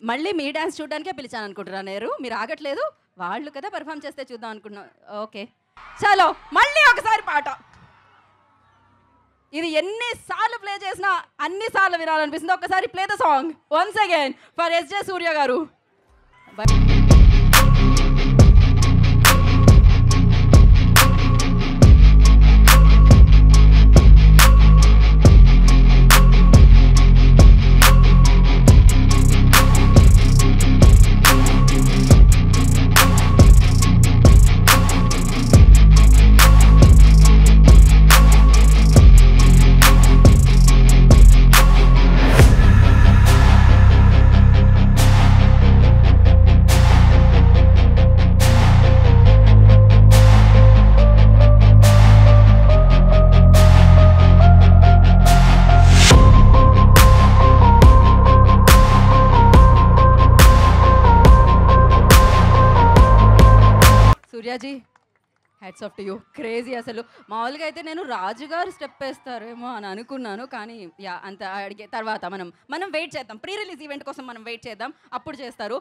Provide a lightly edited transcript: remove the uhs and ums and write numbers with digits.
మళ్ళీ మీ డాన్స్ చూడడానికే పిలిచాను అనుకుంటున్నా నేరు మీరు ఆగట్లేదు వాళ్ళు కదా పర్ఫామ్ చేస్తే చూద్దాం అనుకున్నాం ఓకే చలో మళ్ళీ ఒకసారి పాట ఇది ఎన్నిసార్లు ప్లే చేసినా అన్నిసార్లు వినాలనిపిస్తుంది ఒకసారి play the song once again for SJ Surya గారు Suryaji hats off to you crazy అసలు మామూలుగా అయితే నేను రాజుగారు స్టెప్ వేస్తారేమో అని అనుకున్నాను కానీ యా అంత అడిగే తర్వాత మనం వెయిట్ చేద్దాం ప్రీ రిలీజ్ ఈవెంట్ కోసం మనం వెయిట్ చేద్దాం అప్పుడు చేస్తారు